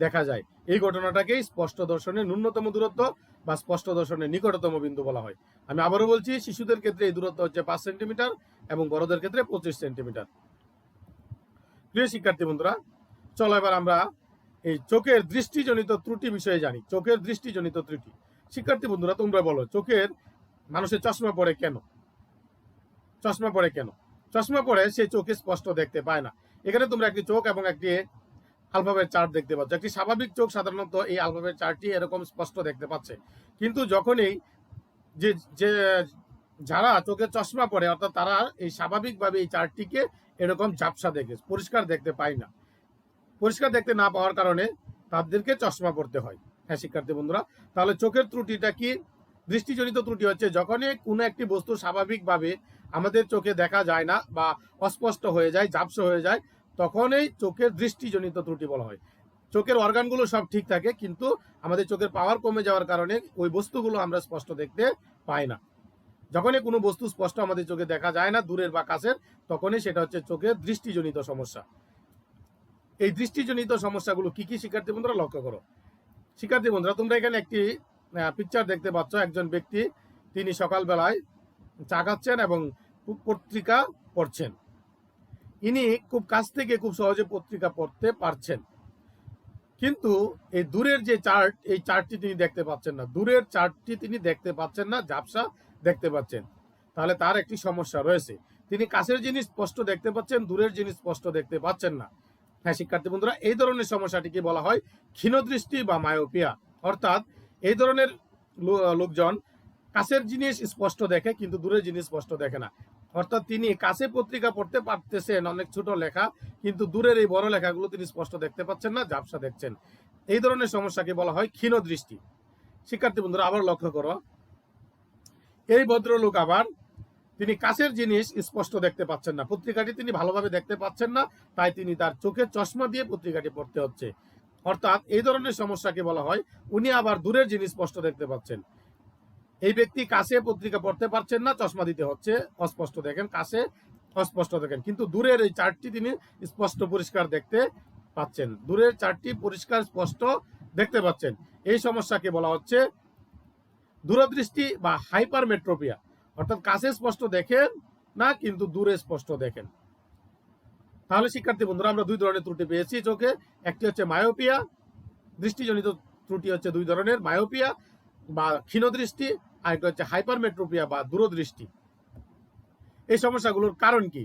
দেখা যায়। এই ঘটনাটাকেই স্পষ্ট দর্শনের ন্যূনতম দূরত্ব বা স্পষ্ট দর্শনের নিকটতম বিন্দু বলা হয়। আমি আবারও বলছি, শিশুদের ক্ষেত্রে এই দূরত্ব হচ্ছে 5 সেন্টিমিটার এবং বড়দের ক্ষেত্রে 25 সেন্টিমিটার। প্রিয় শিক্ষার্থী বন্ধুরা, চলো এবার আমরা এই চোখের দৃষ্টিজনিত ত্রুটি বিষয়ে জানি। চোখের দৃষ্টিজনিত ত্রুটি। শিক্ষার্থী বন্ধুরা, তোমরা বলো, মানুষের চশমা পরে কেন? চশমা পরে সে চোখে স্পষ্ট দেখতে পায় না। এখানে তোমরা একটি চোখ এবং একটি আলফাবেট চার্ট দেখতে পাচ্ছ। একটি স্বাভাবিক চোখ সাধারণত এই আলফাবেট চার্টটি এরকম স্পষ্ট দেখতে পাচ্ছে, কিন্তু যখনই যে যে যারা চোখে চশমা পরে অর্থাৎ তারা এই স্বাভাবিকভাবে এই চার্টটিকে এরকম ঝাপসা দেখে পরিষ্কার দেখতে পায় না। পরিষ্কার দেখতে না পাওয়ার কারণে তাদেরকে চশমা পড়তে হয়। হ্যাঁ শিক্ষার্থী বন্ধুরা, তাহলে চোখের ত্রুটিটা কি? দৃষ্টিজনিত ত্রুটি হচ্ছে যখনই কোনো একটি বস্তু স্বাভাবিকভাবে আমাদের চোখে দেখা যায় না বা অস্পষ্ট হয়ে যায়, ঝাপসা হয়ে যায়, তখনই চোখের দৃষ্টিজনিত ত্রুটি বলা হয়। চোখের অর্গানগুলো সব ঠিক থাকে, কিন্তু আমাদের চোখের পাওয়ার কমে যাওয়ার কারণে ওই বস্তুগুলো আমরা স্পষ্ট দেখতে পাই না। যখনই কোনো বস্তু স্পষ্ট আমাদের চোখে দেখা যায় না, দূরের বা কাছের, তখনই সেটা হচ্ছে চোখের দৃষ্টিজনিত সমস্যা। এই দৃষ্টিজনিত সমস্যাগুলো কি কি শিক্ষার্থী বন্ধুরা লক্ষ্য করো। শিক্ষার্থী বন্ধুরা, তোমরা এখানে একটি পিকচার দেখতে পাচ্ছ। একজন ব্যক্তি, তিনি সকালবেলায় চা খাচ্ছেন এবং পত্রিকা পড়ছেন। ইনি খুব কাছ থেকে খুব সহজে পত্রিকা পড়তে পারছেন, কিন্তু এই দূরের যে চার্ট, এই চার্টটি তিনি দেখতে পাচ্ছেন না। দূরের চার্টটি তিনি দেখতে পাচ্ছেন না, ঝাপসা দেখতে পাচ্ছেন। তাহলে তার একটি সমস্যা রয়েছে। তিনি কাছের জিনিস স্পষ্ট দেখতে পাচ্ছেন, দূরের জিনিস স্পষ্ট দেখতে পাচ্ছেন না। হ্যাঁ শিক্ষার্থী বন্ধুরা, এই ধরনের সমস্যাটিকে বলা হয় ক্ষীণদৃষ্টি বা মায়োপিয়া। অর্থাৎ এই ধরনের লোকজন কাছের জিনিস স্পষ্ট দেখে কিন্তু দূরের জিনিস স্পষ্ট দেখে না। অর্থাৎ তিনি কাছে পত্রিকা পড়তে পারতেছেন অনেক ছোট লেখা, কিন্তু দূরের এই বড় লেখাগুলো তিনি স্পষ্ট দেখতে পাচ্ছেন না, ঝাপসা দেখছেন। এই ধরনের সমস্যাকে বলা হয় ক্ষীণদৃষ্টি। শিক্ষার্থী বন্ধুরা, আবার লক্ষ্য করো, এই ভদ্রলোক আবার তিনি কাছের জিনিস স্পষ্ট দেখতে পাচ্ছেন না, পত্রিকাটি তিনি ভালোভাবে দেখতে পাচ্ছেন না, তাই তিনি তার চোখে চশমা দিয়ে পত্রিকাটি পড়তে হচ্ছে। অর্থাৎ এই ধরনের সমস্যাকে বলা হয় উনি আবার দূরের জিনিস স্পষ্ট দেখতে পাচ্ছেন। এই ব্যক্তি কাছে পত্রিকা পড়তে পারছেন না, চশমা দিতে হচ্ছে, অস্পষ্ট দেখেন, কাছে অস্পষ্ট দেখেন, কিন্তু দূরের এই চার্টটি তিনি স্পষ্ট পরিষ্কার দেখতে পাচ্ছেন। দূরের চার্টটি পরিষ্কার স্পষ্ট দেখতে পাচ্ছেন। এই সমস্যাকে বলা হচ্ছে দূরদৃষ্টি বা হাইপারমেট্রোপিয়া। অর্থাৎ কাছে স্পষ্ট দেখেন না, কিন্তু দূরে স্পষ্ট দেখেন। তাহলে শিক্ষার্থী বন্ধুরা, আমরা দুই ধরনের ত্রুটি পেয়েছি চোখে। একটি হচ্ছে মায়োপিয়া, দৃষ্টিজনিত ত্রুটি হচ্ছে দুই ধরনের, মায়োপিয়া বা ক্ষীণদৃষ্টি, আর একটা হচ্ছে হাইপারমেট্রোপিয়া বা দূরদৃষ্টি। এই সমস্যাগুলোর কারণ কি?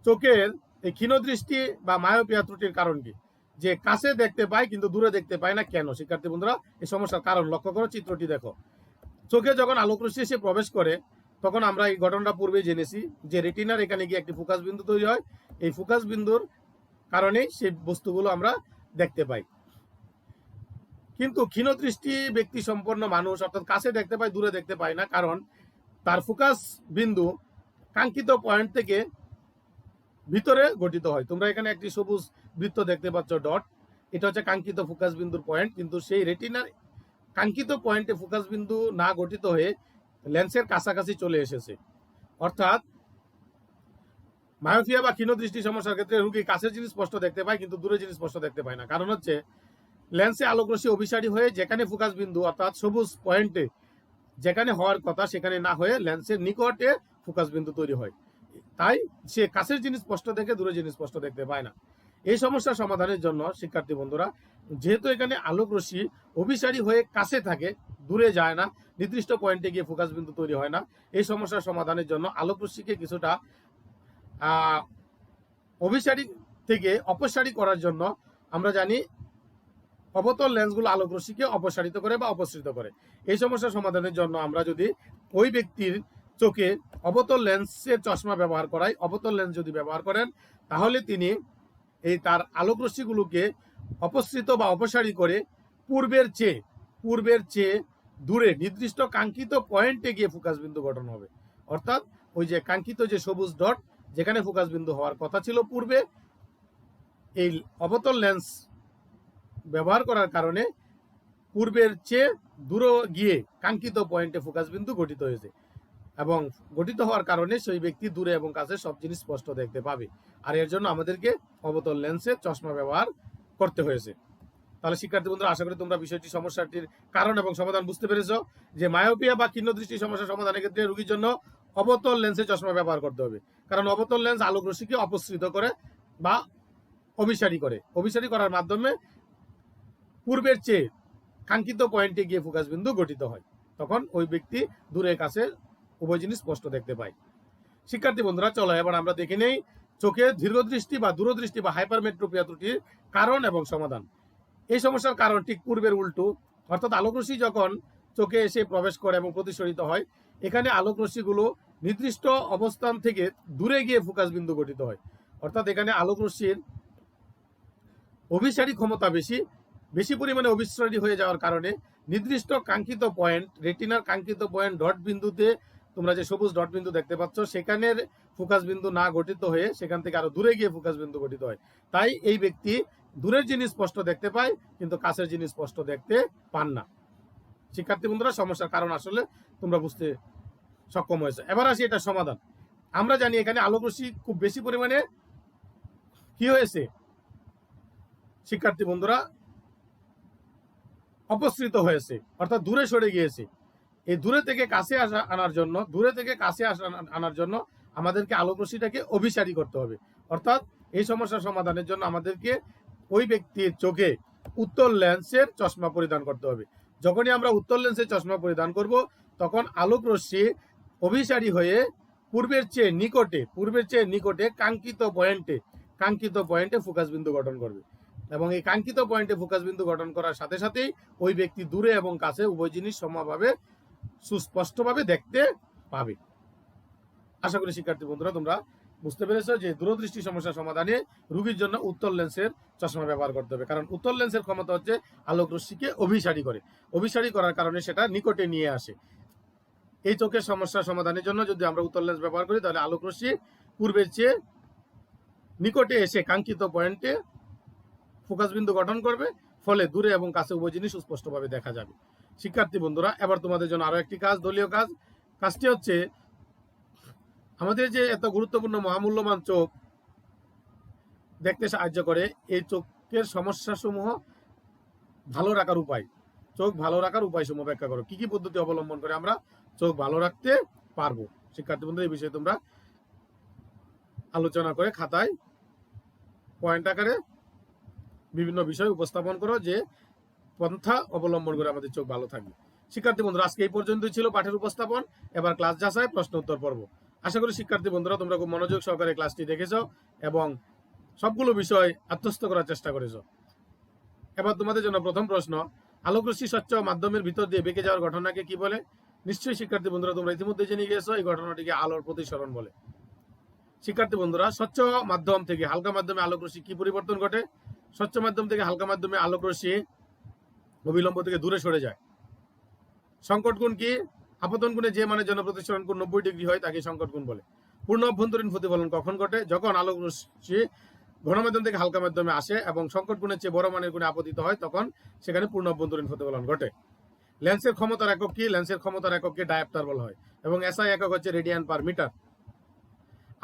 চোখের এই ক্ষীণদৃষ্টি বা মায়োপিয়া ত্রুটির কারণ কি? যে কাছে দেখতে পায় কিন্তু দূরে দেখতে পায় না, কেন? শিক্ষার্থী বন্ধুরা, এই সমস্যার কারণ লক্ষ্য করো, চিত্রটি দেখো। চোখে যখন আলোক রশ্মি এসে প্রবেশ করে, তখন আমরা এই ঘটনাটা পূর্বেই জেনেছি যে রেটিনার এখানে গিয়ে একটি ফোকাস বিন্দু তৈরি হয়। এই ফোকাস বিন্দুর কারণেই সেই বস্তুগুলো আমরা দেখতে পাই। কিন্তু ক্ষীণদৃষ্টি ব্যক্তি সম্পন্ন মানুষ অর্থাৎ কাছে দেখতে পায়, দূরে দেখতে পায় না, কারণ তার ফোকাস বিন্দু কাঙ্ক্ষিত পয়েন্ট থেকে ভিতরে গঠিত হয়। তোমরা এখানে একটি সবুজ বৃত্ত দেখতে পাচ্ছ, ডট, এটা হচ্ছে কাঙ্ক্ষিত ফোকাস বিন্দুর পয়েন্ট, কিন্তু সেই রেটিনার কাঙ্ক্ষিত পয়েন্টে ফোকাস বিন্দু না গঠিত হয়ে লেন্সের কাছাকাছি চলে এসেছে। অর্থাৎ মায়োপিয়া বা ক্ষীণদৃষ্টি সমস্যার ক্ষেত্রে রোগী কাছের জিনিস স্পষ্ট দেখতে পায় কিন্তু দূরের জিনিস স্পষ্ট দেখতে পায় না। কারণ হচ্ছে লেন্সে আলোক রশ্মি অভিসারী হয়ে যেখানে ফোকাস বিন্দু অর্থাৎ সবুজ পয়েন্টে যেখানে হওয়ার কথা সেখানে না হয়ে লেন্সের নিকটে ফোকাস বিন্দু তৈরি হয়, তাই সে কাছের জিনিস স্পষ্ট দেখে দূরের জিনিস স্পষ্ট দেখতে পায় না। এই সমস্যার সমাধানের জন্য শিক্ষার্থী বন্ধুরা, যেহেতু এখানে আলোক রশ্মি অভিসারী হয়ে কাছে থাকে, দূরে যায় না, নির্দিষ্ট পয়েন্টে গিয়ে ফোকাস বিন্দু তৈরি হয় না, এই সমস্যার সমাধানের জন্য আলোক রশ্মিকে কিছুটা অভিসারী থেকে অপসারী করার জন্য আমরা জানি অবতল লেন্সগুলো আলোক রশ্মিকে অপসারিত করে বা অপসৃত করে। এই সমস্যার সমাধানের জন্য আমরা যদি ওই ব্যক্তির চোখে অবতল লেন্সের চশমা ব্যবহার করাই, অবতল লেন্স যদি ব্যবহার করেন, তাহলে তিনি এই তার আলোক রশ্মিগুলোকে অপসৃত বা অপসারী করে পূর্বের চেয়ে দূরে নির্দিষ্ট কাঙ্ক্ষিত পয়েন্টে গিয়ে ফোকাস বিন্দু গঠন হবে। অর্থাৎ ওই যে কাঙ্ক্ষিত যে সবুজ ডট যেখানে ফোকাস বিন্দু হওয়ার কথা ছিল পূর্বে, এই অবতল লেন্স ব্যবহার করার কারণে পূর্বের চেয়ে দূরে গিয়ে কাঙ্ক্ষিত পয়েন্টে ফোকাস বিন্দু গঠিত হয়েছে, এবং গঠিত হওয়ার কারণে সেই ব্যক্তি দূরে এবং কাছে সব জিনিস স্পষ্ট দেখতে পাবে। আর এর জন্য আমাদেরকে অবতল লেন্সের চশমা ব্যবহার করতে হয়েছে। তাহলে শিক্ষার্থী বন্ধুরা, আশা করি তোমরা বিষয়টি সমস্যাটির কারণ এবং সমাধান বুঝতে পেরেছো, যে মায়োপিয়া বা ক্ষীণদৃষ্টি সমস্যা সমাধানের ক্ষেত্রে রোগীর জন্য অবতল লেন্সের চশমা ব্যবহার করতে হবে, কারণ অবতল লেন্স আলোক রশ্মিকে অপসৃত করে বা অভিসারী করার মাধ্যমে পূর্বের চেয়ে কাঙ্ক্ষিত পয়েন্টে গিয়ে ফোকাস বিন্দু গঠিত হয়, তখন ওই ব্যক্তি দূরে কাছে উভয় জিনিস স্পষ্ট দেখতে পায়। শিক্ষার্থী বন্ধুরা, চলো এবার আমরা দেখে নেই চোখে দীর্ঘদৃষ্টি বা দূরদৃষ্টি বা হাইপারমেট্রোপিয়া ত্রুটির কারণ এবং সমাধান। এই সমস্যার কারণ ঠিক পূর্বের উল্টো, অর্থাৎ আলোকরশ্মি যখন চোখে এসে প্রবেশ করে এবং প্রতিসরিত হয়, এখানে আলোকরশ্মিগুলো নির্দিষ্ট অবস্থান থেকে দূরে গিয়ে ফোকাস বিন্দু গঠিত হয়। অর্থাৎ এখানে আলোকরশ্মির অভিসারী ক্ষমতা বেশি বেশি পরিমাণে অভিসারী হয়ে যাওয়ার কারণে নির্দিষ্ট কাঙ্ক্ষিত পয়েন্ট, রেটিনার কাঙ্ক্ষিত পয়েন্ট ডট বিন্দুতে তোমরা যে সবুজ ডট বিন্দু দেখতে পাচ্ছ, সেখানের ফোকাস বিন্দু না গঠিত হয়ে সেখান থেকে আরো দূরে গিয়ে ফোকাস বিন্দু গঠিত হয়। তাই এই ব্যক্তি দূরের জিনিস স্পষ্ট দেখতে পায় কিন্তু কাছের জিনিস স্পষ্ট দেখতে পান না। শিক্ষার্থী বন্ধুরা, সমস্যার কারণ আসলে তোমরা বুঝতে সক্ষম হয়েছে। এবার আসি এটা সমাধান। আমরা জানি এখানে আলোকরশ্মি খুব বেশি পরিমাণে কি হয়েছে শিক্ষার্থী বন্ধুরা, অপসৃত হয়েছে, অর্থাৎ দূরে সরে গিয়েছে। এই দূরে থেকে কাছে আনার জন্য আমাদেরকে আলোকরশ্মিটাকে অভিসারী করতে হবে। অর্থাৎ এই সমস্যার সমাধানের জন্য আমাদেরকে ওই ব্যক্তির চোখে উত্তল লেন্সের চশমা পরিধান করতে হবে। যখনই আমরা উত্তল লেন্সের চশমা পরিধান করব, তখন আলোকরশ্মি অভিসারী হয়ে পূর্বের চেয়ে নিকটে কাঙ্ক্ষিত পয়েন্টে ফোকাস বিন্দু গঠন করবে এবং এই কাঙ্ক্ষিত পয়েন্টে ফোকাস বিন্দু গঠন করার সাথে সাথেই ওই ব্যক্তি দূরে এবং কাছে উভয় জিনিস সমানভাবে সুস্পষ্টভাবে দেখতে পাবে। আশা করি শিক্ষার্থী বন্ধুরা তোমরা বুঝতে পেরেছো যে দূরদৃষ্টি সমস্যা সমাধানে রোগীর জন্য উত্তল লেন্সের চশমা ব্যবহার করতে হবে, কারণ উত্তল লেন্সের ক্ষমতা হচ্ছে আলোকরশ্মিকে অভিসারী করার কারণে সেটা নিকটে নিয়ে আসে। এই চোখের সমস্যা সমাধানের জন্য যদি আমরা উত্তল লেন্স ব্যবহার করি, তাহলে আলোকরশ্মি পূর্বের চেয়ে নিকটে এসে কাঙ্ক্ষিত পয়েন্টে ফোকাস বিন্দু গঠন করবে, ফলে দূরে এবং কাছে উভয় জিনিস সুস্পষ্টভাবে দেখা যাবে। শিক্ষার্থী বন্ধুরা, এবার তোমাদের জন্য আরো একটি কাজ, দলীয় কাজটি হচ্ছে আমাদের যে এত গুরুত্বপূর্ণ মহামূল্যবান চোখ দেখতে সাহায্য করে, এই চোখের সমস্যা সমূহ ভালো রাখার উপায় সমূহ ব্যাখ্যা করো। কি কি পদ্ধতি অবলম্বন করে আমরা চোখ ভালো রাখতে পারবো। শিক্ষার্থী বন্ধুরা, এই বিষয়ে তোমরা আলোচনা করে খাতায় পয়েন্ট আকারে বিভিন্ন বিষয় উপস্থাপন করো যে পন্থা অবলম্বন করে আমাদের চোখ ভালো থাকবে। শিক্ষার্থী বন্ধুরা, আজকে এই পর্যন্তই ছিল পাঠের উপস্থাপন। এবার ক্লাস যাচাই, প্রশ্ন উত্তর পর্ব। আশা করি শিক্ষার্থী বন্ধুরা তোমরা খুব মনোযোগ সহকারে ক্লাসটি দেখেছো এবং সবগুলো বিষয় আত্মস্থ করার চেষ্টা করেছো। এবার তোমাদের জন্য প্রথম প্রশ্ন, আলোকরশ্মি স্বচ্ছ মাধ্যমের ভিতর দিয়ে বেঁকে যাওয়ার ঘটনাকে কি বলে? নিশ্চয়ই শিক্ষার্থী বন্ধুরা তোমরা ইতিমধ্যে জেনে গিয়েছো, এই ঘটনাটিকে আলোর প্রতিসরণ বলে। শিক্ষার্থী বন্ধুরা, স্বচ্ছ মাধ্যম থেকে হালকা মাধ্যমে আলোকরশ্মি কি পরিবর্তন ঘটে? স্বচ্ছ মাধ্যম থেকে হালকা মাধ্যমে আলোকরশ্মি অবিলম্ব থেকে দূরে সরে যায়। সংকট কোণ কি? আপতন কোণে যে মানের জন্য প্রতিসরণ কোণ 90 ডিগ্রি হয় তাকে সংকট কোণ বলে। পূর্ণ অভ্যন্তরীণ প্রতিফলন কখন ঘটে? যখন আলোকরশ্মি ঘন মাধ্যম থেকে হালকা মাধ্যমে আসে এবং সংকট কোণের চেয়ে বড় মানের কোণে আপতিত হয়, তখন সেখানে পূর্ণ অভ্যন্তরীণ প্রতিফলন ঘটে। লেন্সের ক্ষমতার একক কি? লেন্সের ক্ষমতার এককে ডায়াপ্টার বলা হয় এবং এসআই একক হচ্ছে রেডিয়ান পার মিটার।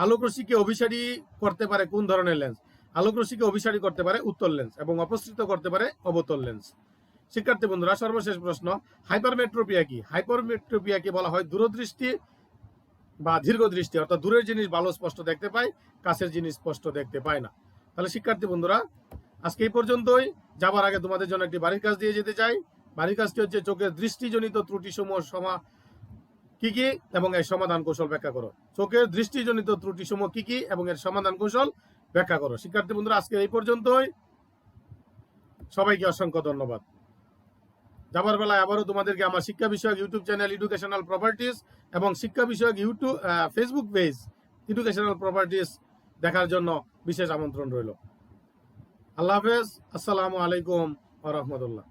আলোকরশ্মিকে অভিসারী করতে পারে কোন ধরনের লেন্স? আলোকরশ্মিকে অভিসারী করতে পারে উত্তল লেন্স এবং অপসৃত করতে পারে অবতল লেন্স। শিক্ষার্থী বন্ধুরা, সর্বশেষ প্রশ্ন, হাইপারমেট্রোপিয়া কি? হাইপারমেট্রোপিয়াকে বলা হয় দূরদৃষ্টি বা দীর্ঘদৃষ্টি, অর্থাৎ দূরের জিনিস ভালো স্পষ্ট দেখতে পায়, কাছের জিনিস স্পষ্ট দেখতে পায় না। তাহলে শিক্ষার্থী বন্ধুরা, আজকে এই পর্যন্তই। যাবার আগে তোমাদের জন্য একটি বাড়ির কাজ দিয়ে যেতে চাই। বাড়ির কাজটি হচ্ছে চোখের দৃষ্টিজনিত ত্রুটিসমূহ কি কি এবং এর সমাধান কৌশল ব্যাখ্যা করো। চোখের দৃষ্টিজনিত ত্রুটিসমূহ কি কি এবং এর সমাধান কৌশল ব্যাখ্যা করো। শিক্ষার্থী বন্ধুরা, আজকে এই পর্যন্তই। সবাইকে অসংখ্য ধন্যবাদ। যাবার বেলায় আবারও তোমাদেরকে আমার শিক্ষা বিষয়ক ইউটিউব চ্যানেল এডুকেশনাল প্রপার্টিস এবং শিক্ষা বিষয়ক ফেসবুক পেজ এডুকেশনাল প্রপার্টিস দেখার জন্য বিশেষ আমন্ত্রণ রইল। আল্লাহ হাফেজ। আসসালামু আলাইকুম ওয়া রাহমাতুল্লাহ।